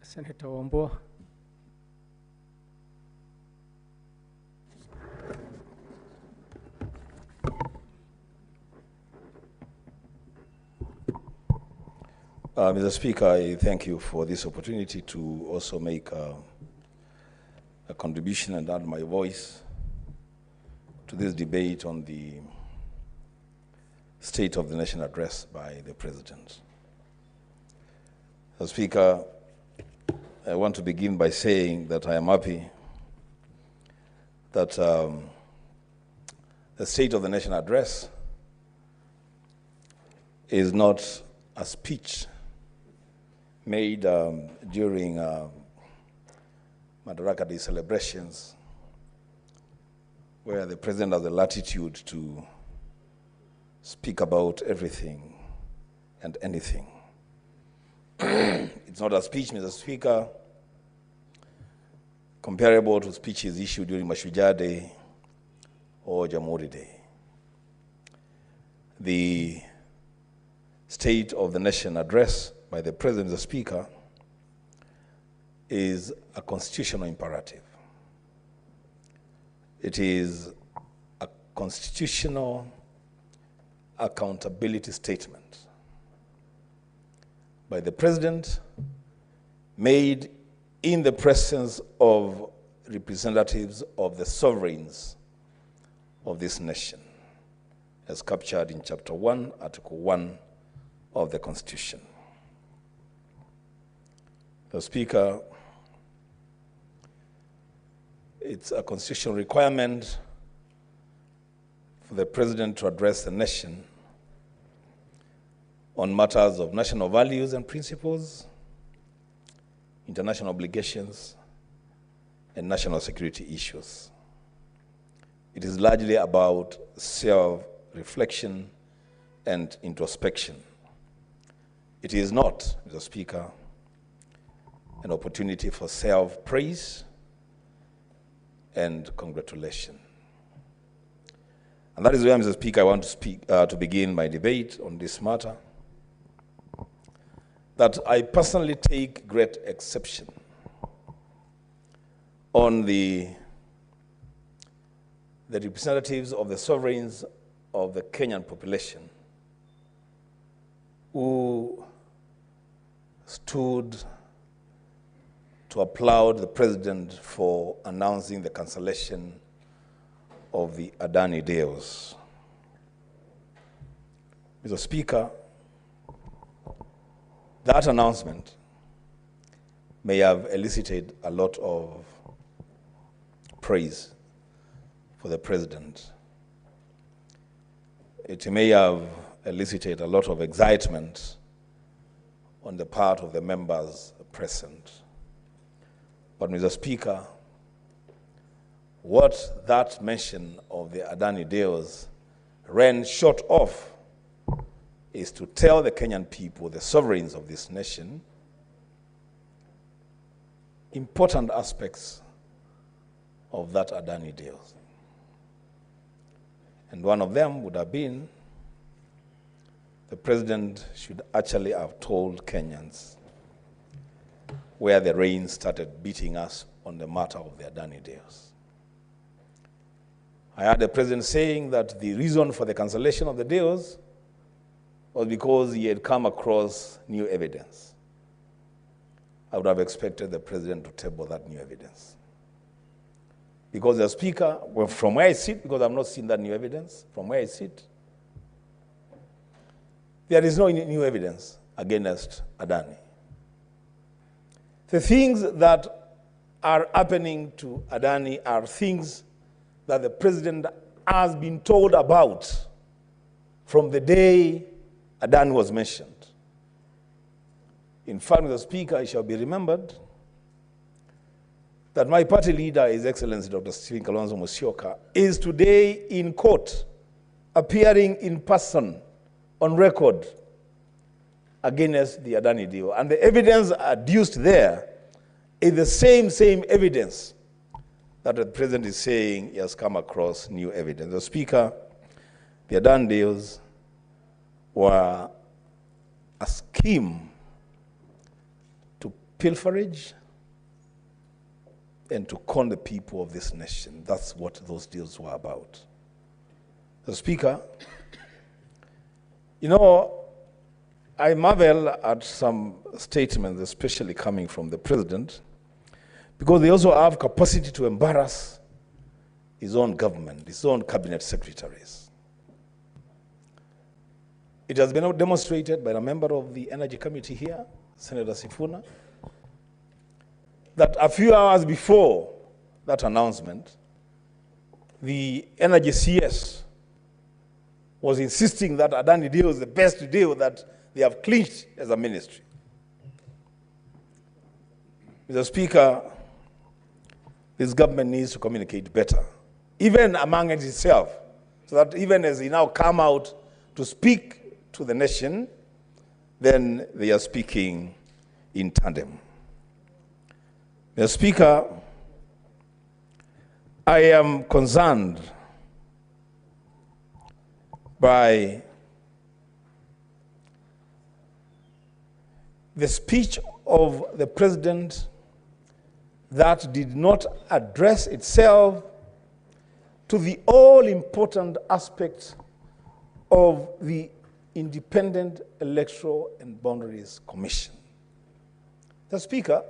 Senator Wambua. Mr. Speaker, I thank you for this opportunity to also make a contribution and add my voice to this debate on the State of the Nation address by the President. Mr. Speaker, I want to begin by saying that I am happy that the State of the Nation address is not a speech made during Madaraka Day celebrations, where the President has the latitude to speak about everything and anything. It's not a speech, Mr. Speaker, comparable to speeches issued during Mashujaa Day or Jamhuri Day. The State of the Nation address by the President, the Speaker, is a constitutional imperative. It is a constitutional accountability statement by the President, made in the presence of representatives of the sovereigns of this nation, as captured in Chapter 1, Article 1 of the Constitution. The Speaker, it's a constitutional requirement for the President to address the nation on matters of national values and principles, international obligations, and national security issues. It is largely about self-reflection and introspection. It is not, Mr. Speaker, an opportunity for self-praise and congratulation. And that is where, Mr. Speaker, I want to begin my debate on this matter, that I personally take great exception on the representatives of the sovereigns of the Kenyan population who stood to applaud the President for announcing the cancellation of the Adani deals. Mr. Speaker, that announcement may have elicited a lot of praise for the President. It may have elicited a lot of excitement on the part of the members present. But, Mr. Speaker, what that mention of the Adani deals ran short of is to tell the Kenyan people, the sovereigns of this nation, important aspects of that Adani deal. And one of them would have been the President should actually have told Kenyans where the rain started beating us on the matter of the Adani deals. I heard the President saying that the reason for the cancellation of the deals was because he had come across new evidence. I would have expected the President to table that new evidence. Because the Speaker, well, from where I sit, because I've not seen that new evidence, from where I sit, there is no new evidence against Adani. The things that are happening to Adani are things that the President has been told about from the day Adani was mentioned. In fact, Mr. Speaker, it shall be remembered that my party leader, His Excellency Dr. Stephen Kalonzo Musyoka, is today in court, appearing in person, on record, against the Adani deal. And the evidence adduced there is the same evidence that the President is saying he has come across new evidence. The Speaker, the Adani deals were a scheme to pilferage and to con the people of this nation. That's what those deals were about. The Speaker, you know, I marvel at some statements, especially coming from the President, because they also have capacity to embarrass his own government, his own cabinet secretaries. It has been demonstrated by a member of the Energy Committee here, Senator Sifuna, that a few hours before that announcement, the Energy CS was insisting that Adani deal is the best deal that they have clinched as a ministry. Mr. Speaker, this government needs to communicate better, even among itself, so that even as they now come out to speak to the nation, then they are speaking in tandem. Mr. Speaker, I am concerned by the speech of the President that did not address itself to the all-important aspects of the Independent Electoral and Boundaries Commission. The Speaker,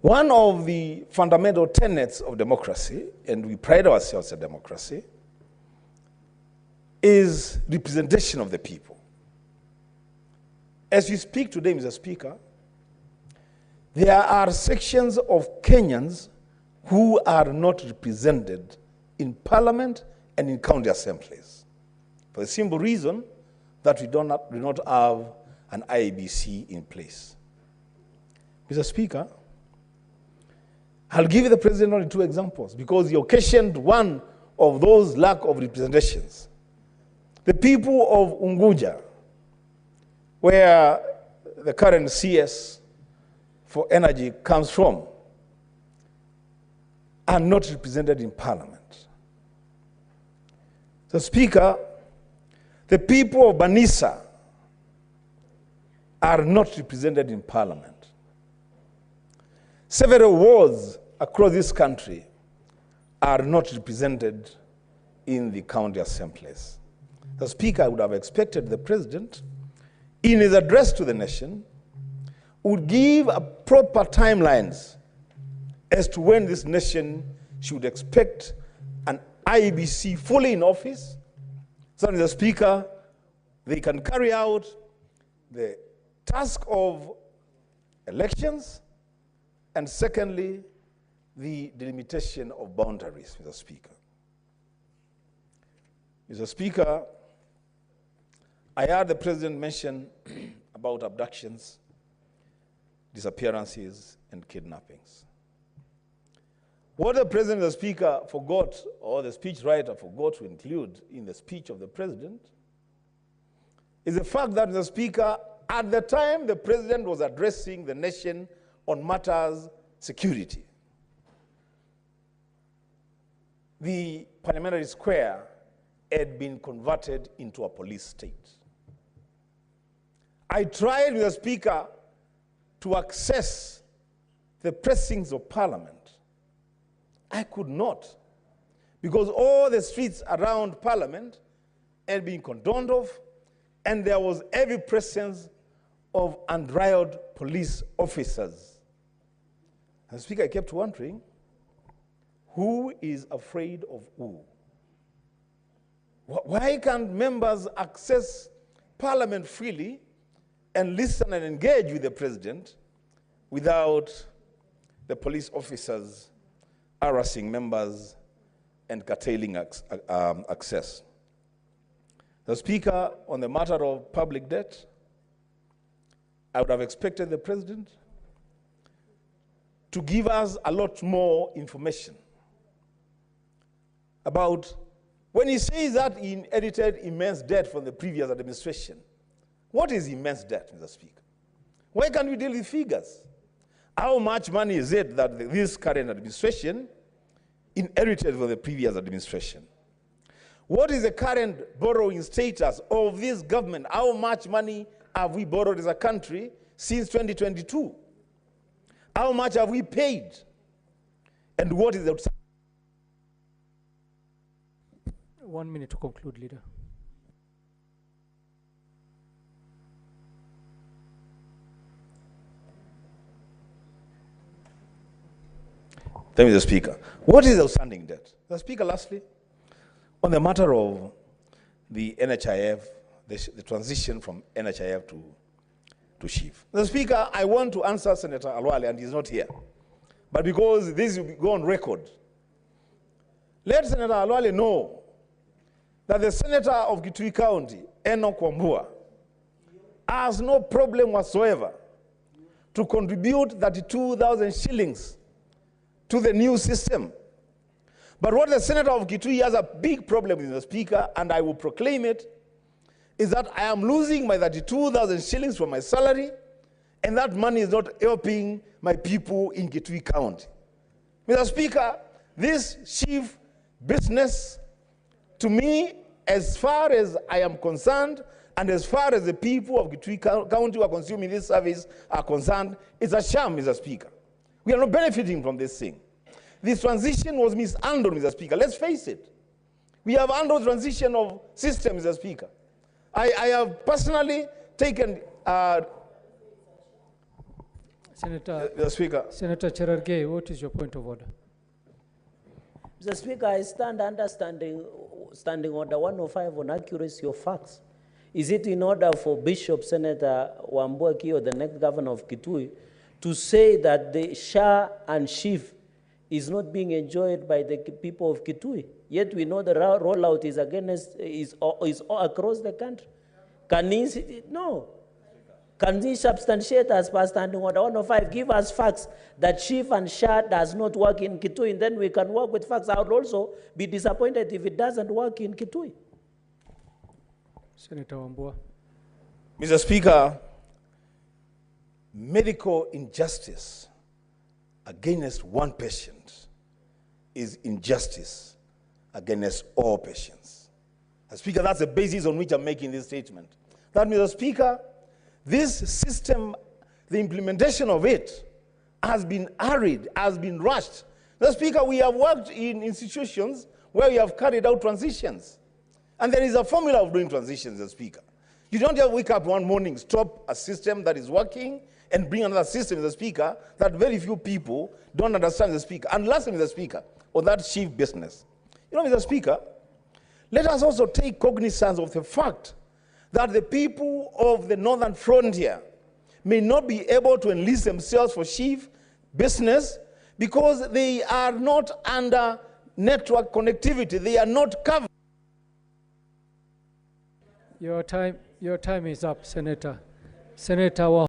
one of the fundamental tenets of democracy, and we pride ourselves on democracy, is representation of the people. As we speak today, Mr. Speaker, there are sections of Kenyans who are not represented in Parliament and in county assemblies, for the simple reason that we do not have an IEBC in place. Mr. Speaker, I'll give you the President only 2 examples because he occasioned one of those lack of representations. The people of Unguja, where the current CS for energy comes from, are not represented in Parliament. So, Speaker, the people of Banisa are not represented in Parliament. Several wards across this country are not represented in the county assemblies. The Speaker, I would have expected the President, in his address to the nation, would give a proper timelines as to when this nation should expect an IEBC fully in office, so that the Speaker, they can carry out the task of elections, and secondly, the delimitation of boundaries, Mr. Speaker. Mr. Speaker, I heard the President mention about abductions, disappearances, and kidnappings. What the President, the Speaker, forgot, or the speechwriter forgot to include in the speech of the President, is the fact that, the Speaker, at the time the President was addressing the nation on matters security, the Parliamentary Square had been converted into a police state. I tried with the Speaker to access the precincts of Parliament. I could not, because all the streets around Parliament had been cordoned off, and there was heavy presence of unrivaled police officers. And Speaker, I kept wondering, who is afraid of who? Why can't members access Parliament freely and listen and engage with the President without the police officers harassing members and curtailing access? The Speaker, on the matter of public debt, I would have expected the President to give us a lot more information about, when he says that he inherited immense debt from the previous administration. What is immense debt, Mr. Speaker? Why can't we deal with figures? How much money is it that this current administration inherited from the previous administration? What is the current borrowing status of this government? How much money have we borrowed as a country since 2022? How much have we paid? And what is the... 1 minute to conclude, Leader. Thank you, Mr. Speaker. What is the outstanding debt? Mr. Speaker, lastly, on the matter of the NHIF, the transition from NHIF to Chief. Mr. Speaker, I want to answer Senator Alwale, and he's not here. But because this will go on record, let Senator Alwale know that the Senator of Kitui County, Enock Wambua, has no problem whatsoever to contribute 32,000 shillings to the new system. But what the Senator of Kitui has a big problem with, the Speaker, and I will proclaim it, is that I am losing my 32,000 shillings from my salary, and that money is not helping my people in Kitui County. Mr. Speaker, this chief business, to me, as far as I am concerned, and as far as the people of Kitui County who are consuming this service are concerned, it's a sham, Mr. Speaker. We are not benefiting from this thing. This transition was mishandled, Mr. Speaker. Let's face it. We have handled transition of systems, Mr. Speaker. I have personally taken... Senator, Mr. Speaker. Senator Cherargei, what is your point of order? Mr. Speaker, I stand understanding standing order 105 on accuracy of facts. Is it in order for Bishop Senator Wambua or the next governor of Kitui to say that the Shah and Chief is not being enjoyed by the people of Kitui? Yet we know the rollout is is across the country. Can he, no. Can he substantiate as per standing order 105, give us facts that Chief and Shah does not work in Kitui, and then we can work with facts. I would also be disappointed if it doesn't work in Kitui. Senator Wambua. Mr. Speaker, medical injustice against one patient is injustice against all patients. Mr. Speaker, that's the basis on which I'm making this statement. That, Mr. Speaker, this system, the implementation of it, has been hurried, has been rushed. Mr. Speaker, we have worked in institutions where we have carried out transitions. And there is a formula of doing transitions, Mr. Speaker. You don't just wake up one morning, stop a system that is working, and bring another system, Mr. Speaker, that very few people don't understand, Mr. Speaker. And lastly, Mr. Speaker, on that chief business. You know, Mr. Speaker, let us also take cognizance of the fact that the people of the northern frontier may not be able to enlist themselves for chief business because they are not under network connectivity. They are not covered. Your time is up, Senator. Senator